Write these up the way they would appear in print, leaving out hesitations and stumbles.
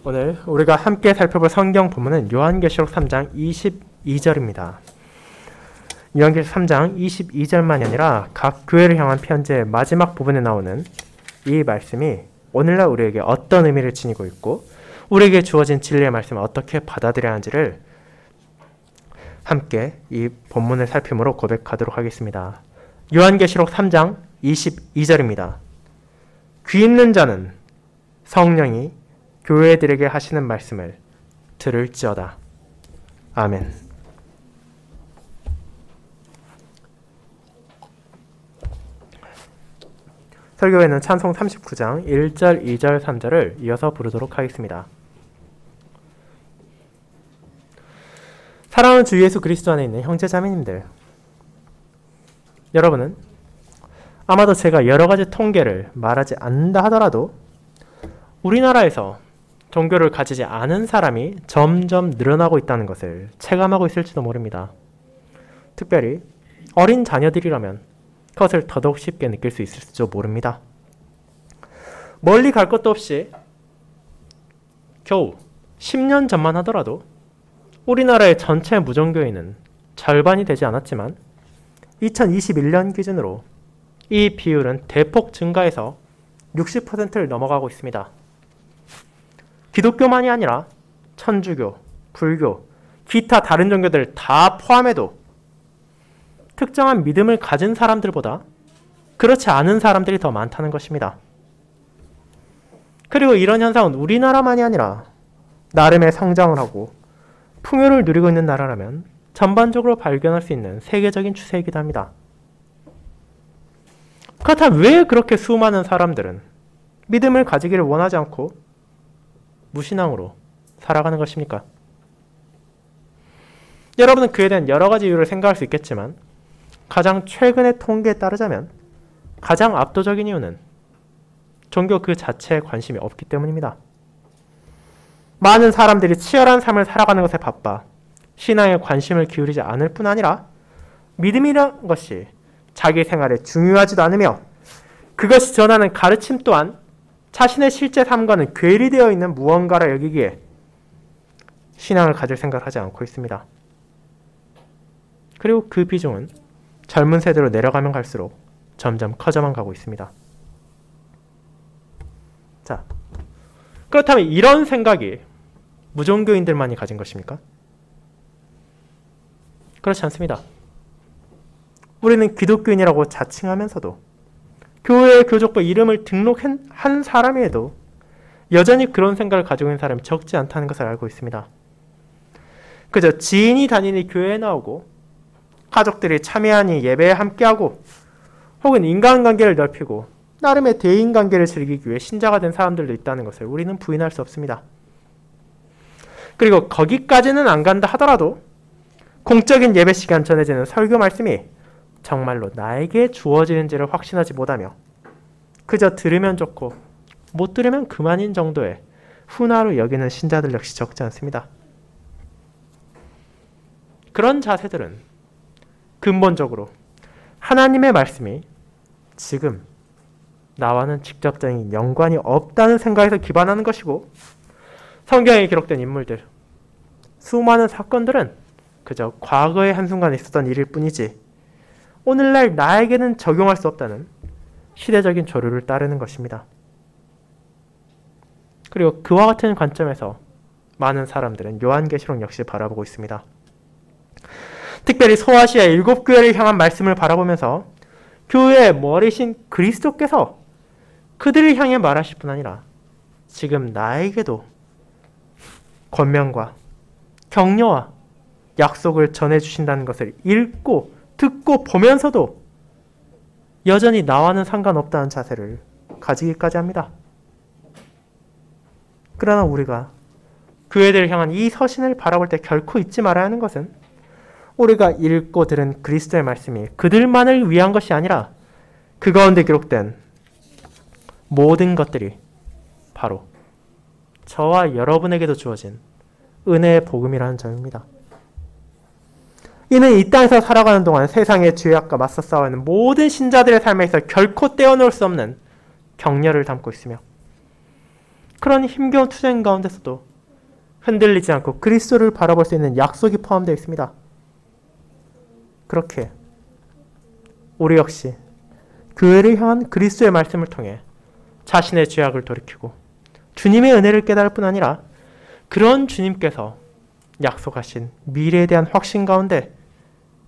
오늘 우리가 함께 살펴볼 성경 본문은 요한계시록 3장 22절입니다. 요한계시록 3장 22절만이 아니라 각 교회를 향한 편지의 마지막 부분에 나오는 이 말씀이 오늘날 우리에게 어떤 의미를 지니고 있고 우리에게 주어진 진리의 말씀을 어떻게 받아들여야 하는지를 함께 이 본문을 살핌으로 고백하도록 하겠습니다. 요한계시록 3장 22절입니다. 귀 있는 자는 성령이 교회들에게 하시는 말씀을 들을지어다. 아멘. 설교에는 찬송 39장 1절, 2절, 3절을 이어서 부르도록 하겠습니다. 사랑하는 주 예수 그리스도 안에 있는 형제 자매님들, 여러분은 아마도 제가 여러 가지 통계를 말하지 않는다 하더라도 우리나라에서 종교를 가지지 않은 사람이 점점 늘어나고 있다는 것을 체감하고 있을지도 모릅니다. 특별히 어린 자녀들이라면 그것을 더더욱 쉽게 느낄 수 있을지도 모릅니다. 멀리 갈 것도 없이 겨우 10년 전만 하더라도 우리나라의 전체 무종교인은 절반이 되지 않았지만 2021년 기준으로 이 비율은 대폭 증가해서 60%를 넘어가고 있습니다. 기독교만이 아니라 천주교, 불교, 기타 다른 종교들 다 포함해도 특정한 믿음을 가진 사람들보다 그렇지 않은 사람들이 더 많다는 것입니다. 그리고 이런 현상은 우리나라만이 아니라 나름의 성장을 하고 풍요를 누리고 있는 나라라면 전반적으로 발견할 수 있는 세계적인 추세이기도 합니다. 그렇다면 왜 그렇게 수많은 사람들은 믿음을 가지기를 원하지 않고 무신앙으로 살아가는 것입니까? 여러분은 그에 대한 여러 가지 이유를 생각할 수 있겠지만 가장 최근의 통계에 따르자면 가장 압도적인 이유는 종교 그 자체에 관심이 없기 때문입니다. 많은 사람들이 치열한 삶을 살아가는 것에 바빠 신앙에 관심을 기울이지 않을 뿐 아니라 믿음이란 것이 자기 생활에 중요하지도 않으며 그것이 전하는 가르침 또한 자신의 실제 삶과는 괴리되어 있는 무언가라 여기기에 신앙을 가질 생각을 하지 않고 있습니다. 그리고 그 비중은 젊은 세대로 내려가면 갈수록 점점 커져만 가고 있습니다. 자, 그렇다면 이런 생각이 무종교인들만이 가진 것입니까? 그렇지 않습니다. 우리는 기독교인이라고 자칭하면서도 교회의 교족부 이름을 등록한 사람에도 여전히 그런 생각을 가지고 있는 사람이 적지 않다는 것을 알고 있습니다. 그저 지인이 다니니 교회에 나오고 가족들이 참여하니 예배에 함께하고 혹은 인간관계를 넓히고 나름의 대인관계를 즐기기 위해 신자가 된 사람들도 있다는 것을 우리는 부인할 수 없습니다. 그리고 거기까지는 안 간다 하더라도 공적인 예배 시간 전해지는 설교 말씀이 정말로 나에게 주어지는지를 확신하지 못하며 그저 들으면 좋고 못 들으면 그만인 정도의 훈화로 여기는 신자들 역시 적지 않습니다. 그런 자세들은 근본적으로 하나님의 말씀이 지금 나와는 직접적인 연관이 없다는 생각에서 기반하는 것이고 성경에 기록된 인물들, 수많은 사건들은 그저 과거의 한순간에 있었던 일일 뿐이지 오늘날 나에게는 적용할 수 없다는 시대적인 조류를 따르는 것입니다. 그리고 그와 같은 관점에서 많은 사람들은 요한계시록 역시 바라보고 있습니다. 특별히 소아시아 7교회를 향한 말씀을 바라보면서 교회의 머리신 그리스도께서 그들을 향해 말하실 뿐 아니라 지금 나에게도 권면과 격려와 약속을 전해주신다는 것을 읽고 듣고 보면서도 여전히 나와는 상관없다는 자세를 가지기까지 합니다. 그러나 우리가 교회들을 향한 이 서신을 바라볼 때 결코 잊지 말아야 하는 것은 우리가 읽고 들은 그리스도의 말씀이 그들만을 위한 것이 아니라 그 가운데 기록된 모든 것들이 바로 저와 여러분에게도 주어진 은혜의 복음이라는 점입니다. 이는 이 땅에서 살아가는 동안 세상의 죄악과 맞서 싸우는 모든 신자들의 삶에서 결코 떼어놓을 수 없는 격려를 담고 있으며 그런 힘겨운 투쟁 가운데서도 흔들리지 않고 그리스도를 바라볼 수 있는 약속이 포함되어 있습니다. 그렇게 우리 역시 교회를 향한 그리스도의 말씀을 통해 자신의 죄악을 돌이키고 주님의 은혜를 깨달을 뿐 아니라 그런 주님께서 약속하신 미래에 대한 확신 가운데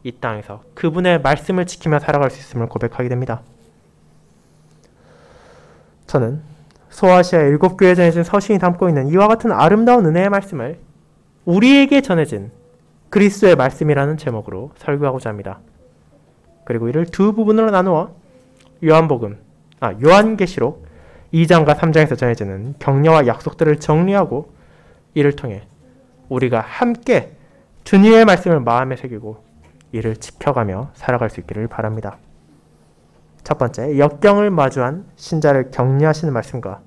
이 땅에서 그분의 말씀을 지키며 살아갈 수 있음을 고백하게 됩니다. 저는 소아시아 7교회에 전해진 서신이 담고 있는 이와 같은 아름다운 은혜의 말씀을 우리에게 전해진 그리스도의 말씀이라는 제목으로 설교하고자 합니다. 그리고 이를 두 부분으로 나누어 요한계시록 2장과 3장에서 전해지는 격려와 약속들을 정리하고 이를 통해 우리가 함께 주님의 말씀을 마음에 새기고 이를 지켜가며 살아갈 수 있기를 바랍니다. 첫 번째, 역경을 마주한 신자를 격려하시는 말씀과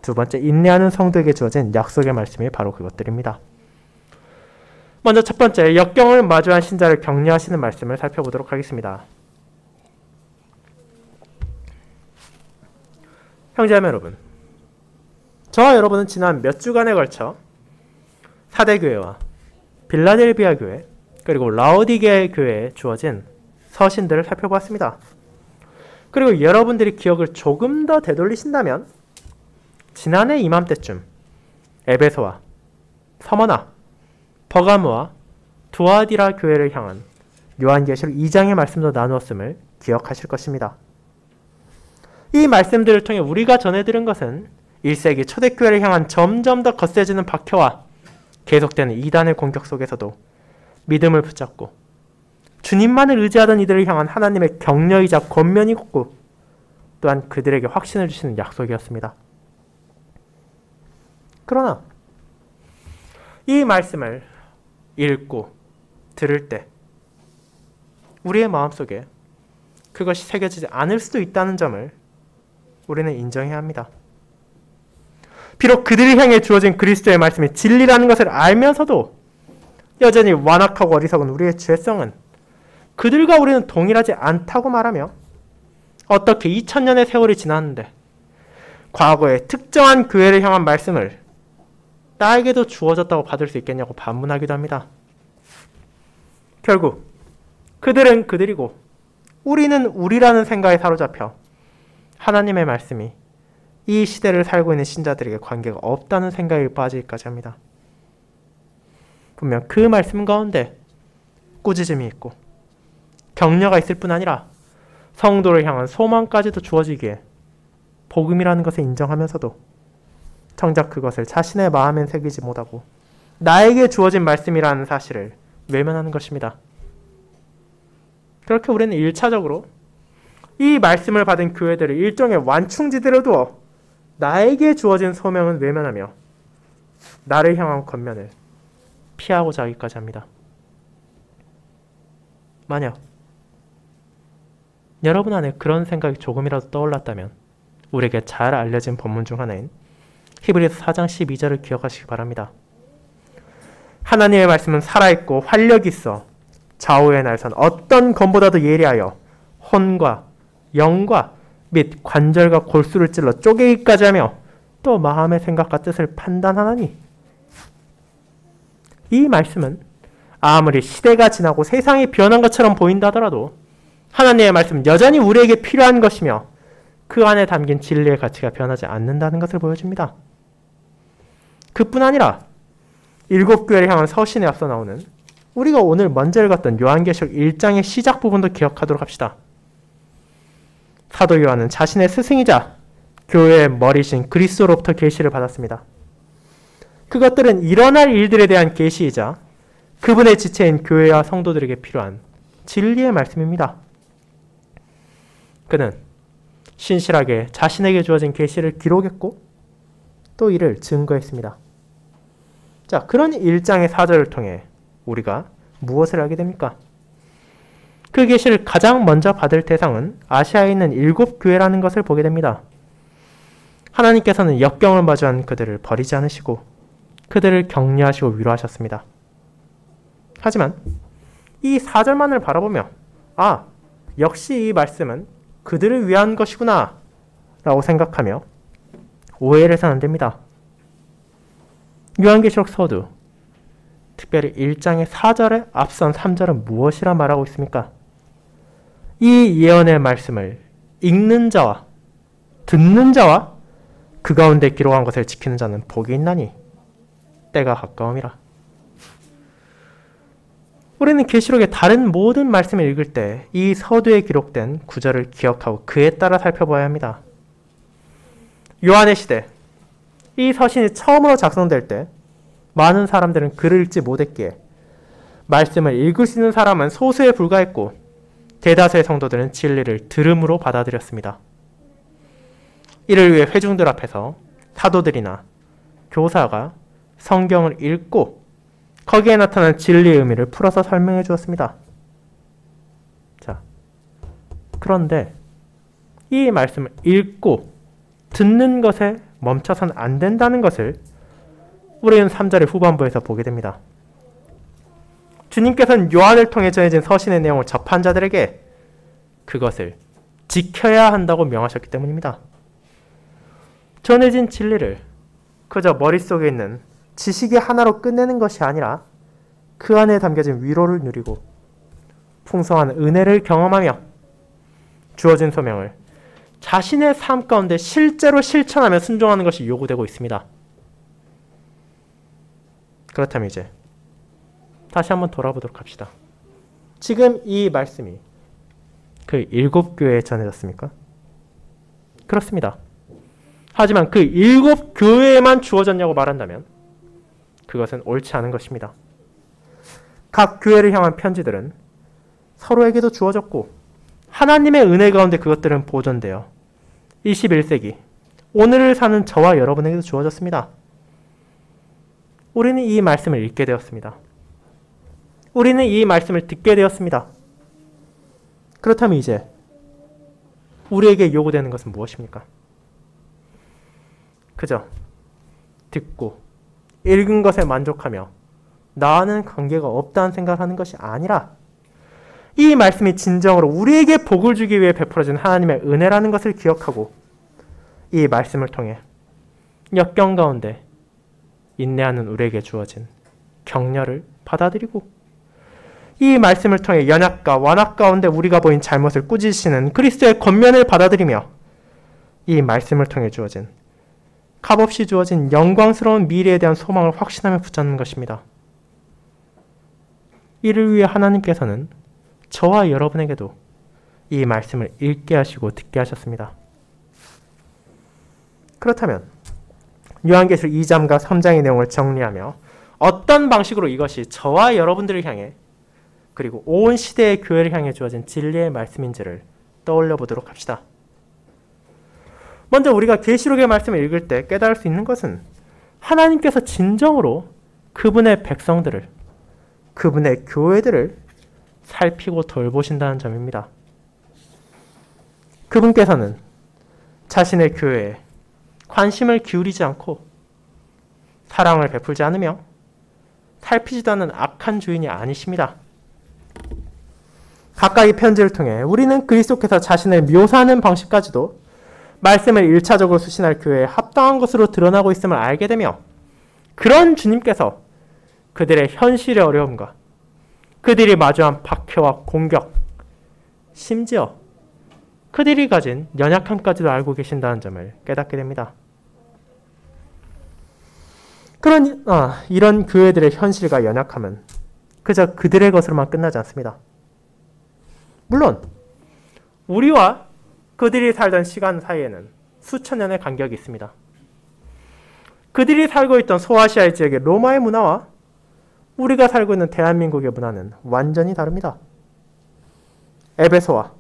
두 번째, 인내하는 성도에게 주어진 약속의 말씀이 바로 그것들입니다. 먼저 첫 번째, 역경을 마주한 신자를 격려하시는 말씀을 살펴보도록 하겠습니다. 형제자매 여러분, 저와 여러분은 지난 몇 주간에 걸쳐 사대교회와 빌라델비아 교회 그리고 라오디게 교회에 주어진 서신들을 살펴보았습니다. 그리고 여러분들이 기억을 조금 더 되돌리신다면 지난해 이맘때쯤 에베소와 서머나, 버가모와 두아디라 교회를 향한 요한계시록 2장의 말씀도 나누었음을 기억하실 것입니다. 이 말씀들을 통해 우리가 전해들은 것은 1세기 초대교회를 향한 점점 더 거세지는 박해와 계속되는 이단의 공격 속에서도 믿음을 붙잡고 주님만을 의지하던 이들을 향한 하나님의 격려이자 권면이었고 또한 그들에게 확신을 주시는 약속이었습니다. 그러나 이 말씀을 읽고 들을 때 우리의 마음속에 그것이 새겨지지 않을 수도 있다는 점을 우리는 인정해야 합니다. 비록 그들을 향해 주어진 그리스도의 말씀이 진리라는 것을 알면서도 여전히 완악하고 어리석은 우리의 죄성은 그들과 우리는 동일하지 않다고 말하며 어떻게 2000년의 세월이 지났는데 과거의 특정한 교회를 향한 말씀을 나에게도 주어졌다고 받을 수 있겠냐고 반문하기도 합니다. 결국 그들은 그들이고 우리는 우리라는 생각에 사로잡혀 하나님의 말씀이 이 시대를 살고 있는 신자들에게 관계가 없다는 생각에 빠지기까지 합니다. 분명 그 말씀 가운데 꾸짖음이 있고 격려가 있을 뿐 아니라 성도를 향한 소망까지도 주어지기에 복음이라는 것을 인정하면서도 정작 그것을 자신의 마음엔 새기지 못하고 나에게 주어진 말씀이라는 사실을 외면하는 것입니다. 그렇게 우리는 1차적으로 이 말씀을 받은 교회들을 일종의 완충지대로 두어 나에게 주어진 소명은 외면하며 나를 향한 권면을 피하고자 하기까지 합니다. 만약 여러분 안에 그런 생각이 조금이라도 떠올랐다면 우리에게 잘 알려진 본문 중 하나인 히브리서 4장 12절을 기억하시기 바랍니다. 하나님의 말씀은 살아있고 활력이 있어 좌우의 날선 어떤 검보다도 예리하여 혼과 영과 및 관절과 골수를 찔러 쪼개기까지 하며 또 마음의 생각과 뜻을 판단하나니 이 말씀은 아무리 시대가 지나고 세상이 변한 것처럼 보인다 하더라도 하나님의 말씀은 여전히 우리에게 필요한 것이며 그 안에 담긴 진리의 가치가 변하지 않는다는 것을 보여줍니다. 그뿐 아니라 7교회를 향한 서신에 앞서 나오는 우리가 오늘 먼저 읽었던 요한계시록 1장의 시작 부분도 기억하도록 합시다. 사도 요한은 자신의 스승이자 교회의 머리신 그리스도로부터 계시를 받았습니다. 그것들은 일어날 일들에 대한 계시이자 그분의 지체인 교회와 성도들에게 필요한 진리의 말씀입니다. 그는 신실하게 자신에게 주어진 계시를 기록했고 또 이를 증거했습니다. 자, 그런 1장의 4절을 통해 우리가 무엇을 알게 됩니까? 그 계시를 가장 먼저 받을 대상은 아시아에 있는 7교회라는 것을 보게 됩니다. 하나님께서는 역경을 마주한 그들을 버리지 않으시고 그들을 격려하시고 위로하셨습니다. 하지만 이 4절만을 바라보며 역시 이 말씀은 그들을 위한 것이구나 라고 생각하며 오해를 해서는 안 됩니다. 요한계시록 서두, 특별히 1장의 4절에 앞선 3절은 무엇이라 말하고 있습니까? 이 예언의 말씀을 읽는 자와 듣는 자와 그 가운데 기록한 것을 지키는 자는 복이 있나니 때가 가까움이라. 우리는 계시록의 다른 모든 말씀을 읽을 때 이 서두에 기록된 구절을 기억하고 그에 따라 살펴봐야 합니다. 요한의 시대, 이 서신이 처음으로 작성될 때 많은 사람들은 글을 읽지 못했기에 말씀을 읽을 수 있는 사람은 소수에 불과했고 대다수의 성도들은 진리를 들음으로 받아들였습니다. 이를 위해 회중들 앞에서 사도들이나 교사가 성경을 읽고 거기에 나타난 진리의 의미를 풀어서 설명해 주었습니다. 자, 그런데 이 말씀을 읽고 듣는 것에 멈춰선 안 된다는 것을 우리는 3절의 후반부에서 보게 됩니다. 주님께서는 요한을 통해 전해진 서신의 내용을 접한 자들에게 그것을 지켜야 한다고 명하셨기 때문입니다. 전해진 진리를 그저 머릿속에 있는 지식이 하나로 끝내는 것이 아니라 그 안에 담겨진 위로를 누리고 풍성한 은혜를 경험하며 주어진 소명을 자신의 삶 가운데 실제로 실천하며 순종하는 것이 요구되고 있습니다. 그렇다면 이제 다시 한번 돌아보도록 합시다. 지금 이 말씀이 그 7교회에 전해졌습니까? 그렇습니다. 하지만 그 7교회에만 주어졌냐고 말한다면 그것은 옳지 않은 것입니다. 각 교회를 향한 편지들은 서로에게도 주어졌고 하나님의 은혜 가운데 그것들은 보존되어 21세기 오늘을 사는 저와 여러분에게도 주어졌습니다. 우리는 이 말씀을 읽게 되었습니다. 우리는 이 말씀을 듣게 되었습니다. 그렇다면 이제 우리에게 요구되는 것은 무엇입니까? 그저 듣고 읽은 것에 만족하며 나와는 관계가 없다는 생각을 하는 것이 아니라 이 말씀이 진정으로 우리에게 복을 주기 위해 베풀어진 하나님의 은혜라는 것을 기억하고 이 말씀을 통해 역경 가운데 인내하는 우리에게 주어진 격려를 받아들이고 이 말씀을 통해 연약과 완악 가운데 우리가 보인 잘못을 꾸짖으시는 그리스도의 권면을 받아들이며 이 말씀을 통해 주어진 값없이 주어진 영광스러운 미래에 대한 소망을 확신하며 붙잡는 것입니다. 이를 위해 하나님께서는 저와 여러분에게도 이 말씀을 읽게 하시고 듣게 하셨습니다. 그렇다면 요한계시록 2장과 3장의 내용을 정리하며 어떤 방식으로 이것이 저와 여러분들을 향해 그리고 온 시대의 교회를 향해 주어진 진리의 말씀인지를 떠올려 보도록 합시다. 먼저 우리가 계시록의 말씀을 읽을 때 깨달을 수 있는 것은 하나님께서 진정으로 그분의 백성들을, 그분의 교회들을 살피고 돌보신다는 점입니다. 그분께서는 자신의 교회에 관심을 기울이지 않고 사랑을 베풀지 않으며 살피지도 않는 악한 주인이 아니십니다. 각각의 편지를 통해 우리는 그리스도께서 자신을 묘사하는 방식까지도 말씀을 1차적으로 수신할 교회에 합당한 것으로 드러나고 있음을 알게 되며 그런 주님께서 그들의 현실의 어려움과 그들이 마주한 박해와 공격, 심지어 그들이 가진 연약함까지도 알고 계신다는 점을 깨닫게 됩니다. 이런 교회들의 현실과 연약함은 그저 그들의 것으로만 끝나지 않습니다. 물론 우리와 그들이 살던 시간 사이에는 수천 년의 간격이 있습니다. 그들이 살고 있던 소아시아의 지역의 로마의 문화와 우리가 살고 있는 대한민국의 문화는 완전히 다릅니다. 에베소와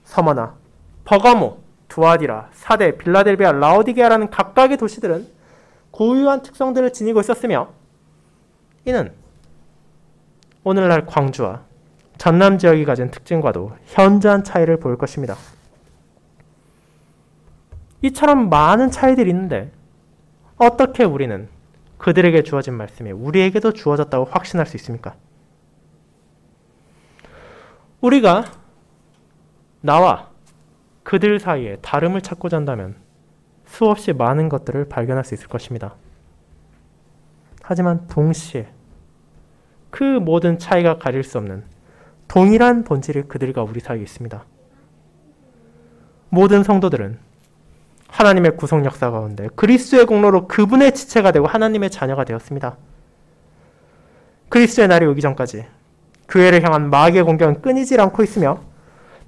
서머나, 버가모, 두아디라, 사데, 빌라델비아, 라오디게아라는 각각의 도시들은 고유한 특성들을 지니고 있었으며 이는 오늘날 광주와 전남 지역이 가진 특징과도 현저한 차이를 보일 것입니다. 이처럼 많은 차이들이 있는데 어떻게 우리는 그들에게 주어진 말씀이 우리에게도 주어졌다고 확신할 수 있습니까? 우리가 나와 그들 사이에 다름을 찾고자 한다면 수없이 많은 것들을 발견할 수 있을 것입니다. 하지만 동시에 그 모든 차이가 가릴 수 없는 동일한 본질이 그들과 우리 사이에 있습니다. 모든 성도들은 하나님의 구속 역사 가운데 그리스도의 공로로 그분의 지체가 되고 하나님의 자녀가 되었습니다. 그리스도의 날이 오기 전까지 교회를 향한 마귀의 공격은 끊이질 않고 있으며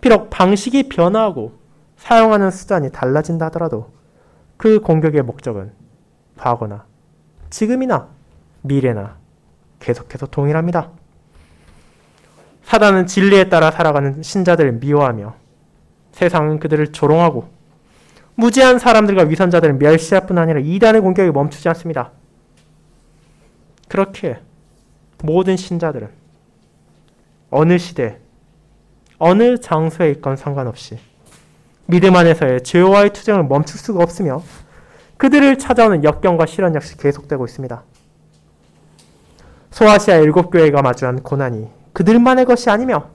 비록 방식이 변화하고 사용하는 수단이 달라진다 하더라도 그 공격의 목적은 과거나 지금이나 미래나 계속해서 동일합니다. 사단은 진리에 따라 살아가는 신자들을 미워하며 세상은 그들을 조롱하고 무지한 사람들과 위선자들을 멸시할 뿐 아니라 이단의 공격이 멈추지 않습니다. 그렇게 모든 신자들은 어느 시대, 어느 장소에 있건 상관없이 믿음 안에서의 죄와의 투쟁을 멈출 수가 없으며 그들을 찾아오는 역경과 시련 역시 계속되고 있습니다. 소아시아 7교회가 마주한 고난이 그들만의 것이 아니며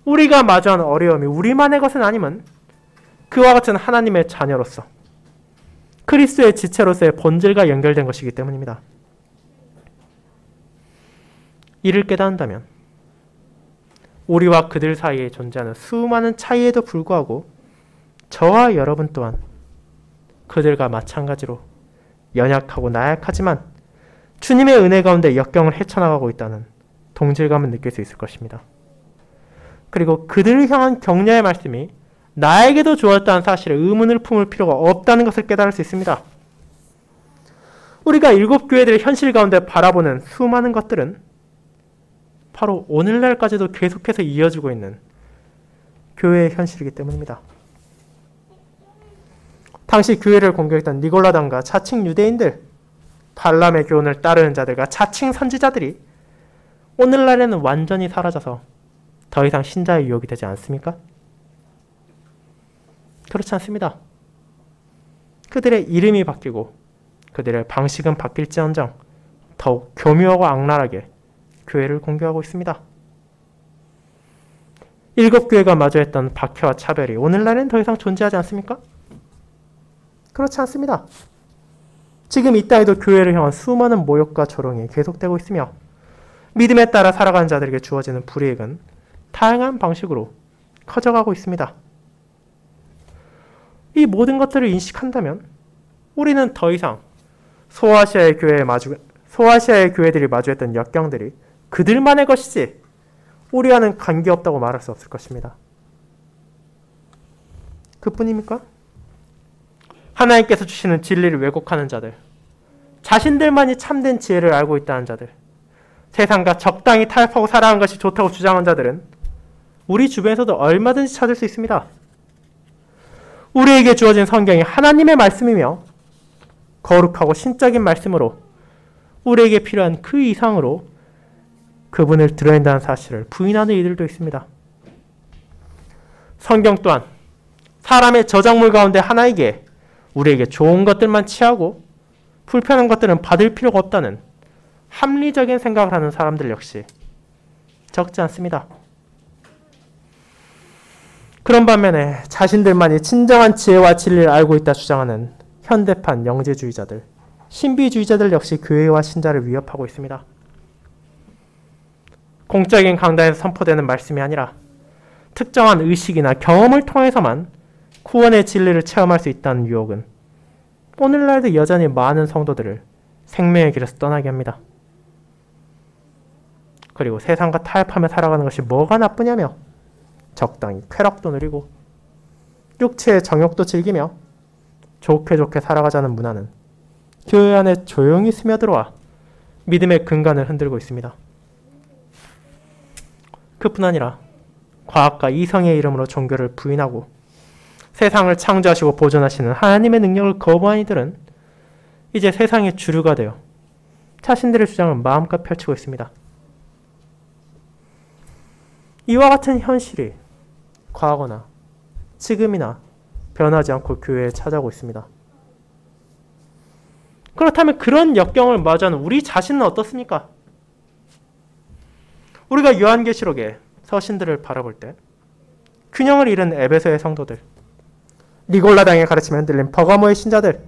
우리가 마주한 어려움이 우리만의 것은 아님은 그와 같은 하나님의 자녀로서 그리스도의 지체로서의 본질과 연결된 것이기 때문입니다. 이를 깨닫는다면 우리와 그들 사이에 존재하는 수많은 차이에도 불구하고 저와 여러분 또한 그들과 마찬가지로 연약하고 나약하지만 주님의 은혜 가운데 역경을 헤쳐나가고 있다는 동질감을 느낄 수 있을 것입니다. 그리고 그들을 향한 격려의 말씀이 나에게도 주었다는 사실에 의문을 품을 필요가 없다는 것을 깨달을 수 있습니다. 우리가 7교회들의 현실 가운데 바라보는 수많은 것들은 바로 오늘날까지도 계속해서 이어지고 있는 교회의 현실이기 때문입니다. 당시 교회를 공격했던 니골라당과 자칭 유대인들, 발람의 교훈을 따르는 자들과 자칭 선지자들이 오늘날에는 완전히 사라져서 더 이상 신자의 유혹이 되지 않습니까? 그렇지 않습니다. 그들의 이름이 바뀌고 그들의 방식은 바뀔지언정 더욱 교묘하고 악랄하게 교회를 공격하고 있습니다. 7교회가 마주했던 박해와 차별이 오늘날엔 더 이상 존재하지 않습니까? 그렇지 않습니다. 지금 이 땅에도 교회를 향한 수많은 모욕과 조롱이 계속되고 있으며 믿음에 따라 살아가는 자들에게 주어지는 불이익은 다양한 방식으로 커져가고 있습니다. 이 모든 것들을 인식한다면 우리는 더 이상 소아시아의 교회들이 마주했던 역경들이 그들만의 것이지 우리와는 관계없다고 말할 수 없을 것입니다. 그뿐입니까? 하나님께서 주시는 진리를 왜곡하는 자들, 자신들만이 참된 지혜를 알고 있다는 자들, 세상과 적당히 타협하고 살아가는 것이 좋다고 주장한 자들은 우리 주변에서도 얼마든지 찾을 수 있습니다. 우리에게 주어진 성경이 하나님의 말씀이며 거룩하고 신적인 말씀으로 우리에게 필요한 그 이상으로 그분을 드러낸다는 사실을 부인하는 이들도 있습니다. 성경 또한 사람의 저작물 가운데 하나이기에 우리에게 좋은 것들만 취하고 불편한 것들은 받을 필요가 없다는 합리적인 생각을 하는 사람들 역시 적지 않습니다. 그런 반면에 자신들만이 진정한 지혜와 진리를 알고 있다 주장하는 현대판 영재주의자들, 신비주의자들 역시 교회와 신자를 위협하고 있습니다. 공적인 강단에서 선포되는 말씀이 아니라 특정한 의식이나 경험을 통해서만 구원의 진리를 체험할 수 있다는 유혹은 오늘날도 여전히 많은 성도들을 생명의 길에서 떠나게 합니다. 그리고 세상과 타협하며 살아가는 것이 뭐가 나쁘냐며 적당히 쾌락도 누리고 육체의 정욕도 즐기며 좋게 살아가자는 문화는 교회 안에 조용히 스며들어와 믿음의 근간을 흔들고 있습니다. 그뿐 아니라 과학과 이성의 이름으로 종교를 부인하고 세상을 창조하시고 보존하시는 하나님의 능력을 거부한 이들은 이제 세상의 주류가 되어 자신들의 주장을 마음껏 펼치고 있습니다. 이와 같은 현실이 과거나 지금이나 변하지 않고 교회에 찾아오고 있습니다. 그렇다면 그런 역경을 마주하는 우리 자신은 어떻습니까? 우리가 요한계시록의 서신들을 바라볼 때 균형을 잃은 에베소의 성도들, 니골라당의 가르침에 흔들린 버가모의 신자들,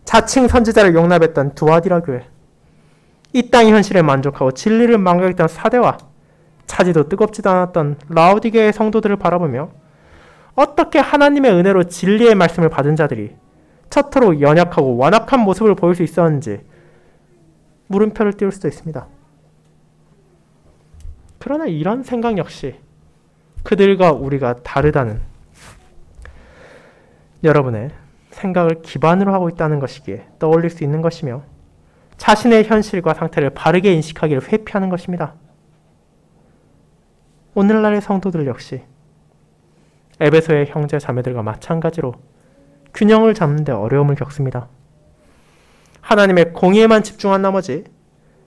자칭 선지자를 용납했던 두아디라 교회, 이 땅의 현실에 만족하고 진리를 망각했던 사대와 차지도 뜨겁지도 않았던 라오디게의 성도들을 바라보며 어떻게 하나님의 은혜로 진리의 말씀을 받은 자들이 처토록 연약하고 완악한 모습을 보일 수 있었는지 물음표를 띄울 수도 있습니다. 그러나 이런 생각 역시 그들과 우리가 다르다는 여러분의 생각을 기반으로 하고 있다는 것이기에 떠올릴 수 있는 것이며 자신의 현실과 상태를 바르게 인식하기를 회피하는 것입니다. 오늘날의 성도들 역시 에베소의 형제 자매들과 마찬가지로 균형을 잡는 데 어려움을 겪습니다. 하나님의 공의에만 집중한 나머지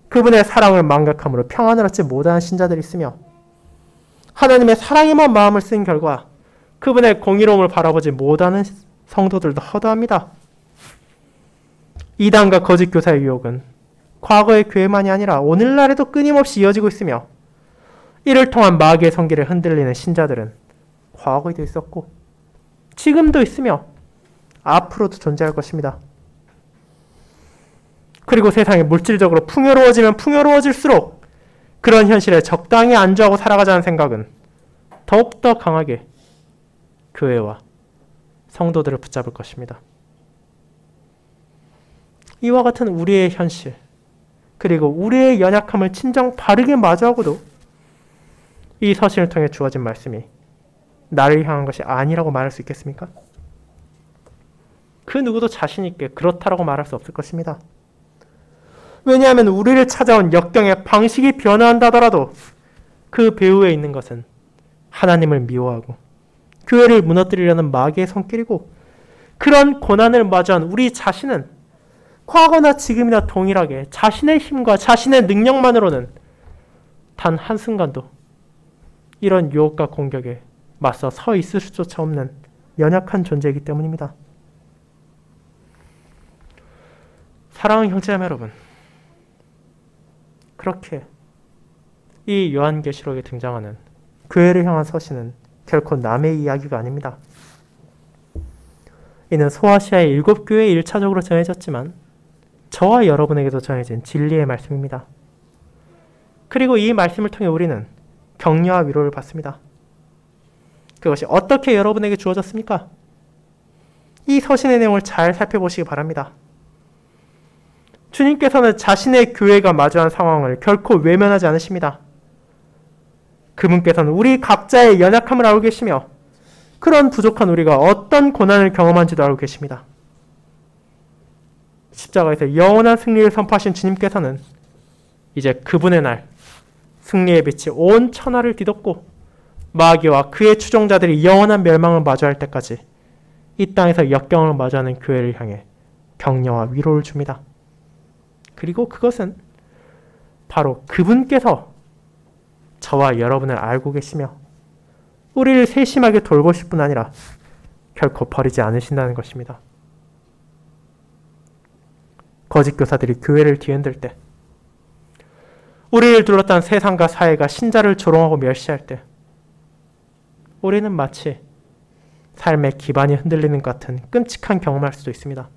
그분의 사랑을 망각함으로 평안을 얻지 못하는 신자들이 있으며 하나님의 사랑에만 마음을 쓴 결과 그분의 공의로움을 바라보지 못하는 성도들도 허다합니다. 이단과 거짓 교사의 유혹은 과거의 교회만이 아니라 오늘날에도 끊임없이 이어지고 있으며 이를 통한 마귀의 성기를 흔들리는 신자들은 과거에도 있었고 지금도 있으며 앞으로도 존재할 것입니다. 그리고 세상이 물질적으로 풍요로워지면 풍요로워질수록 그런 현실에 적당히 안주하고 살아가자는 생각은 더욱더 강하게 교회와 성도들을 붙잡을 것입니다. 이와 같은 우리의 현실 그리고 우리의 연약함을 진정 바르게 마주하고도 이 서신을 통해 주어진 말씀이 나를 향한 것이 아니라고 말할 수 있겠습니까? 그 누구도 자신 있게 그렇다라고 말할 수 없을 것입니다. 왜냐하면 우리를 찾아온 역경의 방식이 변화한다더라도 그 배후에 있는 것은 하나님을 미워하고 교회를 무너뜨리려는 마귀의 손길이고 그런 고난을 마주한 우리 자신은 과거나 지금이나 동일하게 자신의 힘과 자신의 능력만으로는 단 한순간도 이런 유혹과 공격에 맞서 서 있을 수조차 없는 연약한 존재이기 때문입니다. 사랑하는 형제자매 여러분, 그렇게 이 요한계시록에 등장하는 교회를 향한 서신은 결코 남의 이야기가 아닙니다. 이는 소아시아의 7교회에 1차적으로 전해졌지만 저와 여러분에게도 전해진 진리의 말씀입니다. 그리고 이 말씀을 통해 우리는 격려와 위로를 받습니다. 그것이 어떻게 여러분에게 주어졌습니까? 이 서신의 내용을 잘 살펴보시기 바랍니다. 주님께서는 자신의 교회가 마주한 상황을 결코 외면하지 않으십니다. 그분께서는 우리 각자의 연약함을 알고 계시며 그런 부족한 우리가 어떤 고난을 경험한지도 알고 계십니다. 십자가에서 영원한 승리를 선포하신 주님께서는 이제 그분의 날 승리의 빛이 온 천하를 뒤덮고 마귀와 그의 추종자들이 영원한 멸망을 마주할 때까지 이 땅에서 역경을 마주하는 교회를 향해 격려와 위로를 줍니다. 그리고 그것은 바로 그분께서 저와 여러분을 알고 계시며 우리를 세심하게 돌보실 뿐 아니라 결코 버리지 않으신다는 것입니다. 거짓 교사들이 교회를 뒤흔들 때, 우리를 둘러싼 세상과 사회가 신자를 조롱하고 멸시할 때 우리는 마치 삶의 기반이 흔들리는 것 같은 끔찍한 경험을 할 수도 있습니다.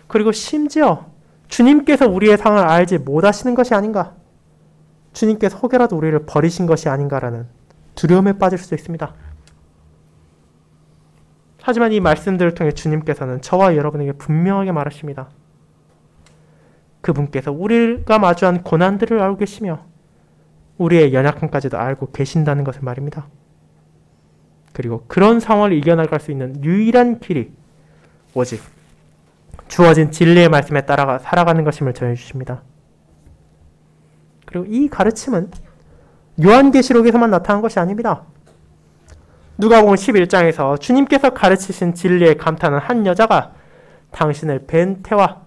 그리고 심지어 주님께서 우리의 상을 알지 못하시는 것이 아닌가, 주님께서 혹여라도 우리를 버리신 것이 아닌가라는 두려움에 빠질 수도 있습니다. 하지만 이 말씀들을 통해 주님께서는 저와 여러분에게 분명하게 말하십니다. 그분께서 우리가 마주한 고난들을 알고 계시며 우리의 연약함까지도 알고 계신다는 것을 말입니다. 그리고 그런 상황을 이겨나갈 수 있는 유일한 길이 오직 주어진 진리의 말씀에 따라 살아가는 것임을 전해주십니다. 그리고 이 가르침은 요한계시록에서만 나타난 것이 아닙니다. 누가복음 11장에서 주님께서 가르치신 진리에 감탄한 한 여자가 당신을 뵌 태와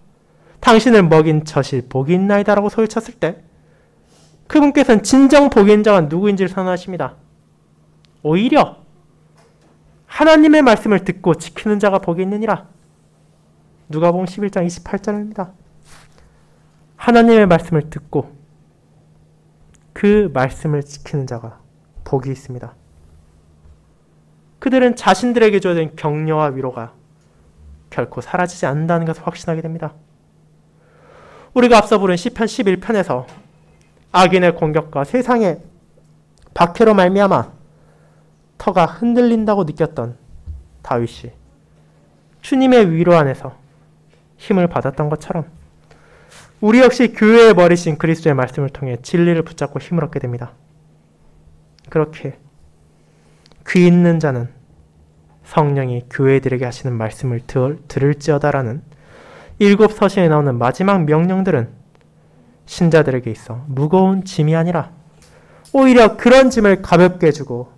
당신을 먹인 젖이 복이 있나이다라고 소리쳤을 때 그분께서는 진정 복이 있는 자가 누구인지를 선언하십니다. 오히려 하나님의 말씀을 듣고 지키는 자가 복이 있느니라. 누가복음 11장 28절입니다. 하나님의 말씀을 듣고 그 말씀을 지키는 자가 복이 있습니다. 그들은 자신들에게 주어진 격려와 위로가 결코 사라지지 않는다는 것을 확신하게 됩니다. 우리가 앞서 부른 시편 11편에서 악인의 공격과 세상의 박해로 말미암아 터가 흔들린다고 느꼈던 다윗이 주님의 위로 안에서 힘을 받았던 것처럼 우리 역시 교회의 머리신 그리스도의 말씀을 통해 진리를 붙잡고 힘을 얻게 됩니다. 그렇게 귀 있는 자는 성령이 교회들에게 하시는 말씀을 들을지어다라는 7서신에 나오는 마지막 명령들은 신자들에게 있어 무거운 짐이 아니라 오히려 그런 짐을 가볍게 해주고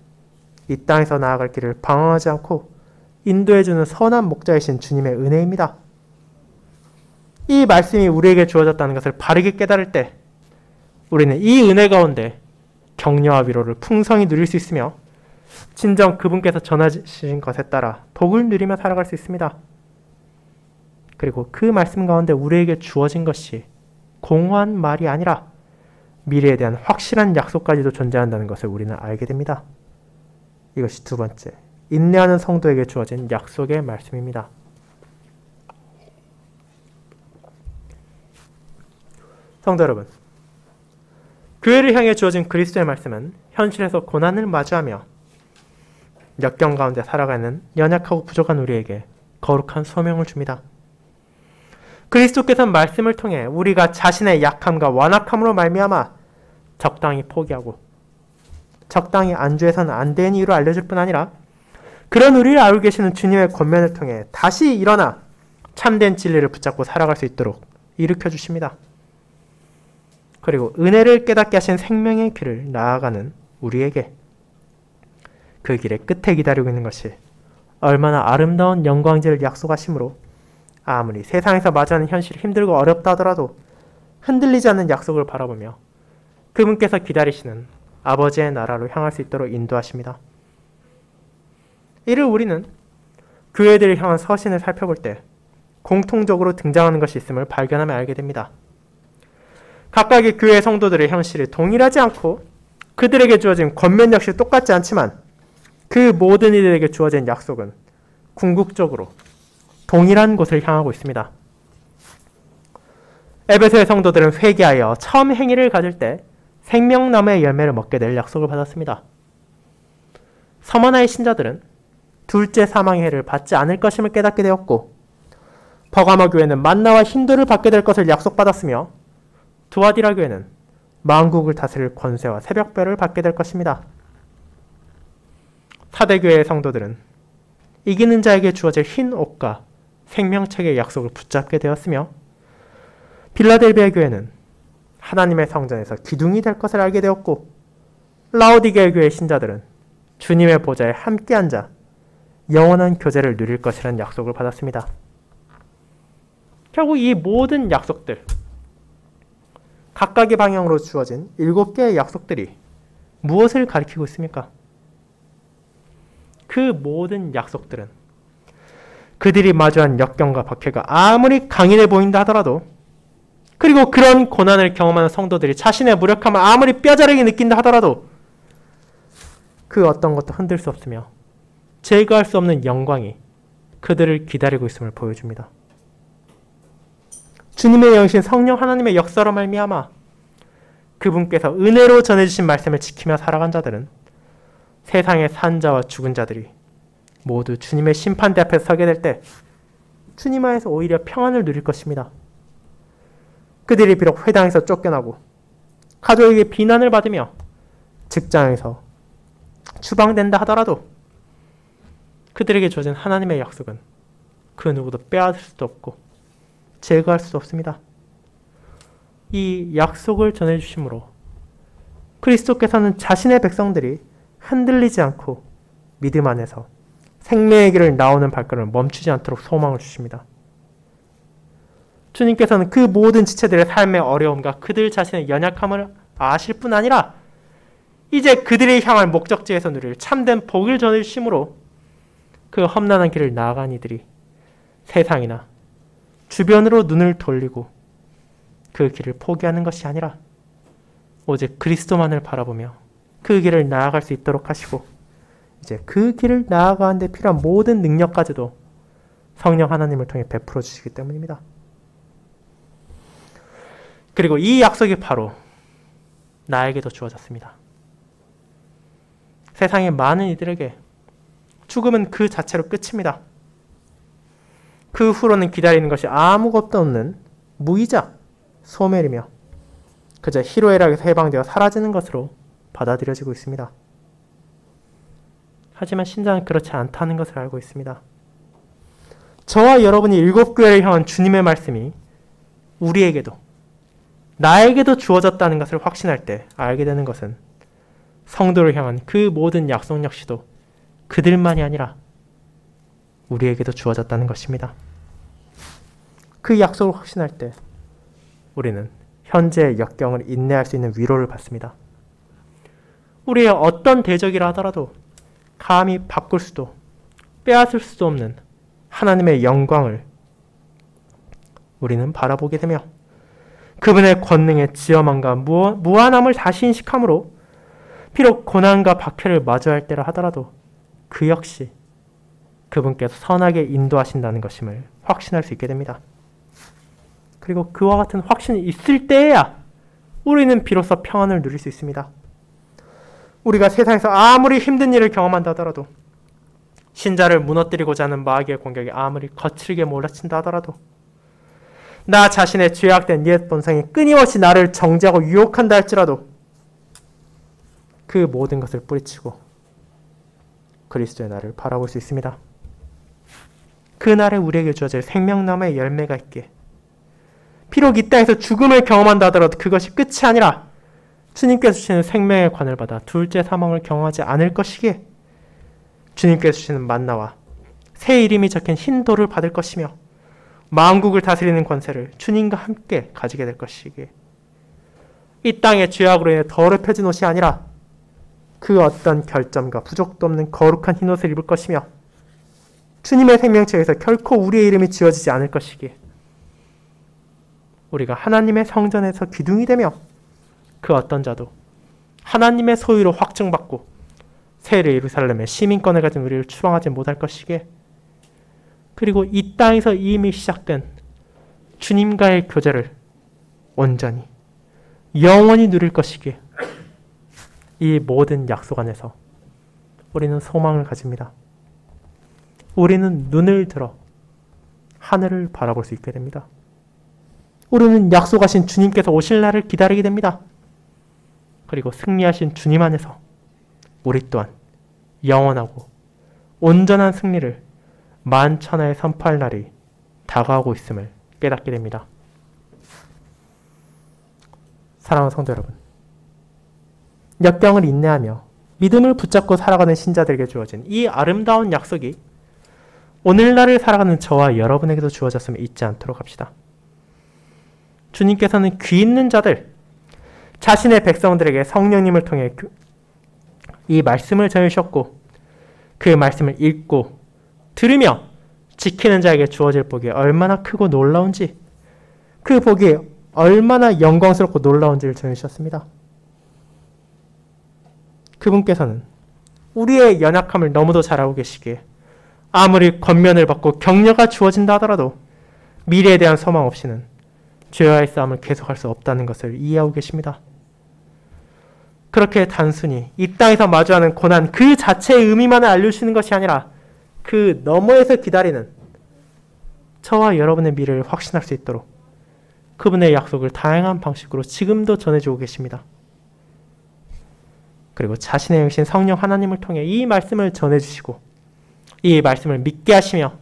이 땅에서 나아갈 길을 방황하지 않고 인도해주는 선한 목자이신 주님의 은혜입니다. 이 말씀이 우리에게 주어졌다는 것을 바르게 깨달을 때 우리는 이 은혜 가운데 격려와 위로를 풍성히 누릴 수 있으며 진정 그분께서 전하신 것에 따라 복을 누리며 살아갈 수 있습니다. 그리고 그 말씀 가운데 우리에게 주어진 것이 공허한 말이 아니라 미래에 대한 확실한 약속까지도 존재한다는 것을 우리는 알게 됩니다. 이것이 두 번째, 인내하는 성도에게 주어진 약속의 말씀입니다. 성도 여러분, 교회를 향해 주어진 그리스도의 말씀은 현실에서 고난을 마주하며 역경 가운데 살아가는 연약하고 부족한 우리에게 거룩한 소명을 줍니다. 그리스도께서는 말씀을 통해 우리가 자신의 약함과 완악함으로 말미암아 적당히 포기하고 적당히 안주해서는 안 되는 이유를 알려줄 뿐 아니라 그런 우리를 알고 계시는 주님의 권면을 통해 다시 일어나 참된 진리를 붙잡고 살아갈 수 있도록 일으켜 주십니다. 그리고 은혜를 깨닫게 하신 생명의 길을 나아가는 우리에게 그 길의 끝에 기다리고 있는 것이 얼마나 아름다운 영광지를 약속하심으로 아무리 세상에서 마주하는 현실이 힘들고 어렵다 하더라도 흔들리지 않는 약속을 바라보며 그분께서 기다리시는 아버지의 나라로 향할 수 있도록 인도하십니다. 이를 우리는 교회들을 향한 서신을 살펴볼 때 공통적으로 등장하는 것이 있음을 발견하며 알게 됩니다. 각각의 교회 성도들의 현실이 동일하지 않고 그들에게 주어진 권면 역시 똑같지 않지만 그 모든 이들에게 주어진 약속은 궁극적으로 동일한 곳을 향하고 있습니다. 에베소의 성도들은 회개하여 처음 행위를 가질 때 생명나무의 열매를 먹게 될 약속을 받았습니다. 서머나의 신자들은 둘째 사망의 해를 받지 않을 것임을 깨닫게 되었고 버가모 교회는 만나와 힌도를 받게 될 것을 약속받았으며 두아디라 교회는 만국을 다스릴 권세와 새벽별을 받게 될 것입니다. 사대교회의 성도들은 이기는 자에게 주어질 흰 옷과 생명책의 약속을 붙잡게 되었으며 빌라델비아 교회는 하나님의 성전에서 기둥이 될 것을 알게 되었고 라오디게아 교회의 신자들은 주님의 보좌에 함께 앉아 영원한 교제를 누릴 것이라는 약속을 받았습니다. 결국 이 모든 약속들, 각각의 방향으로 주어진 7개의 약속들이 무엇을 가리키고 있습니까? 그 모든 약속들은 그들이 마주한 역경과 박해가 아무리 강인해 보인다 하더라도 그리고 그런 고난을 경험하는 성도들이 자신의 무력함을 아무리 뼈저리게 느낀다 하더라도 그 어떤 것도 흔들 수 없으며 제거할 수 없는 영광이 그들을 기다리고 있음을 보여줍니다. 주님의 영이신 성령 하나님의 역사로 말미암아 그분께서 은혜로 전해주신 말씀을 지키며 살아간 자들은 세상의 산자와 죽은 자들이 모두 주님의 심판대 앞에 서게 될 때 주님 안에서 오히려 평안을 누릴 것입니다. 그들이 비록 회당에서 쫓겨나고 가족에게 비난을 받으며 직장에서 추방된다 하더라도 그들에게 주어진 하나님의 약속은 그 누구도 빼앗을 수도 없고 제거할 수도 없습니다. 이 약속을 전해주심으로 그리스도께서는 자신의 백성들이 흔들리지 않고 믿음 안에서 생명의 길을 나오는 발걸음을 멈추지 않도록 소망을 주십니다. 주님께서는 그 모든 지체들의 삶의 어려움과 그들 자신의 연약함을 아실 뿐 아니라 이제 그들이 향할 목적지에서 누릴 참된 복을 전해주심으로 그 험난한 길을 나아간 이들이 세상이나 주변으로 눈을 돌리고 그 길을 포기하는 것이 아니라 오직 그리스도만을 바라보며 그 길을 나아갈 수 있도록 하시고 이제 그 길을 나아가는 데 필요한 모든 능력까지도 성령 하나님을 통해 베풀어 주시기 때문입니다. 그리고 이 약속이 바로 나에게도 주어졌습니다. 세상의 많은 이들에게 죽음은 그 자체로 끝입니다. 그 후로는 기다리는 것이 아무것도 없는 무의자 소멸이며 그저 희로애락에서 해방되어 사라지는 것으로 받아들여지고 있습니다. 하지만 신자는 그렇지 않다는 것을 알고 있습니다. 저와 여러분이 일곱 교회를 향한 주님의 말씀이 우리에게도 나에게도 주어졌다는 것을 확신할 때 알게 되는 것은 성도를 향한 그 모든 약속 역시도 그들만이 아니라 우리에게도 주어졌다는 것입니다. 그 약속을 확신할 때 우리는 현재의 역경을 인내할 수 있는 위로를 받습니다. 우리의 어떤 대적이라 하더라도 감히 바꿀 수도 빼앗을 수도 없는 하나님의 영광을 우리는 바라보게 되며 그분의 권능의 지엄함과 무한함을 다시 인식함으로 비록 고난과 박해를 마주할 때라 하더라도 그 역시 그분께서 선하게 인도하신다는 것임을 확신할 수 있게 됩니다. 그리고 그와 같은 확신이 있을 때에야 우리는 비로소 평안을 누릴 수 있습니다. 우리가 세상에서 아무리 힘든 일을 경험한다 하더라도 신자를 무너뜨리고자 하는 마귀의 공격이 아무리 거칠게 몰아친다 하더라도 나 자신의 죄악된 옛 본성이 끊임없이 나를 정죄하고 유혹한다 할지라도 그 모든 것을 뿌리치고 그리스도의 나를 바라볼 수 있습니다. 그날에 우리에게 주어질 생명나무의 열매가 있기에 비록 이 땅에서 죽음을 경험한다 하더라도 그것이 끝이 아니라 주님께서 주시는 생명의 관을 받아 둘째 사망을 경험하지 않을 것이기에 주님께서 주시는 만나와 새 이름이 적힌 흰 돌을 받을 것이며 만국을 다스리는 권세를 주님과 함께 가지게 될 것이기에 이 땅의 죄악으로 인해 더럽혀진 옷이 아니라 그 어떤 결점과 부족도 없는 거룩한 흰옷을 입을 것이며 주님의 생명책에서 결코 우리의 이름이 지워지지 않을 것이기에 우리가 하나님의 성전에서 기둥이 되며 그 어떤 자도 하나님의 소유로 확증받고 새 예루살렘의 시민권을 가진 우리를 추방하지 못할 것이기에 그리고 이 땅에서 이미 시작된 주님과의 교제를 온전히 영원히 누릴 것이기에 이 모든 약속 안에서 우리는 소망을 가집니다. 우리는 눈을 들어 하늘을 바라볼 수 있게 됩니다. 우리는 약속하신 주님께서 오실 날을 기다리게 됩니다. 그리고 승리하신 주님 안에서 우리 또한 영원하고 온전한 승리를 만천하에 선포할 날이 다가오고 있음을 깨닫게 됩니다. 사랑하는 성도 여러분, 역경을 인내하며 믿음을 붙잡고 살아가는 신자들에게 주어진 이 아름다운 약속이 오늘날을 살아가는 저와 여러분에게도 주어졌음을 잊지 않도록 합시다. 주님께서는 귀 있는 자들, 자신의 백성들에게 성령님을 통해 이 말씀을 전해주셨고 그 말씀을 읽고 들으며 지키는 자에게 주어질 복이 얼마나 크고 놀라운지, 그 복이 얼마나 영광스럽고 놀라운지를 전해주셨습니다. 그분께서는 우리의 연약함을 너무도 잘 알고 계시기에 아무리 권면을 받고 격려가 주어진다 하더라도 미래에 대한 소망 없이는 죄와의 싸움을 계속할 수 없다는 것을 이해하고 계십니다. 그렇게 단순히 이 땅에서 마주하는 고난 그 자체의 의미만을 알려주시는 것이 아니라 그 너머에서 기다리는 저와 여러분의 미래를 확신할 수 있도록 그분의 약속을 다양한 방식으로 지금도 전해주고 계십니다. 그리고 자신의 영신 성령 하나님을 통해 이 말씀을 전해주시고 이 말씀을 믿게 하시며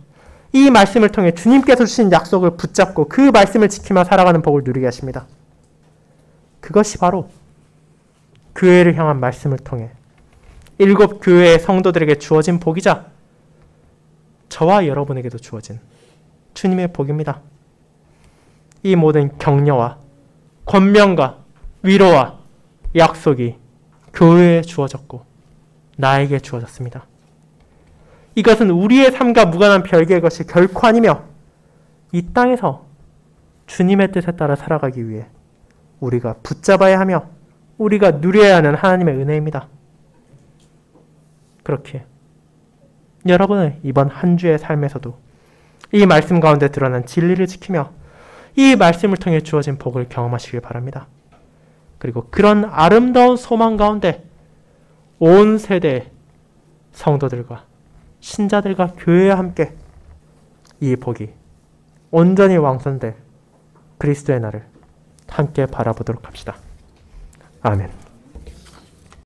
이 말씀을 통해 주님께서 주신 약속을 붙잡고 그 말씀을 지키며 살아가는 복을 누리게 하십니다. 그것이 바로 교회를 향한 말씀을 통해 일곱 교회의 성도들에게 주어진 복이자 저와 여러분에게도 주어진 주님의 복입니다. 이 모든 격려와 권면과 위로와 약속이 교회에 주어졌고 나에게 주어졌습니다. 이것은 우리의 삶과 무관한 별개의 것이 결코 아니며 이 땅에서 주님의 뜻에 따라 살아가기 위해 우리가 붙잡아야 하며 우리가 누려야 하는 하나님의 은혜입니다. 그렇게 여러분의 이번 한 주의 삶에서도 이 말씀 가운데 드러난 진리를 지키며 이 말씀을 통해 주어진 복을 경험하시길 바랍니다. 그리고 그런 아름다운 소망 가운데 온 세대 성도들과 신자들과 교회와 함께 이 복이 온전히 왕성될 그리스도의 날을 함께 바라보도록 합시다. 아멘.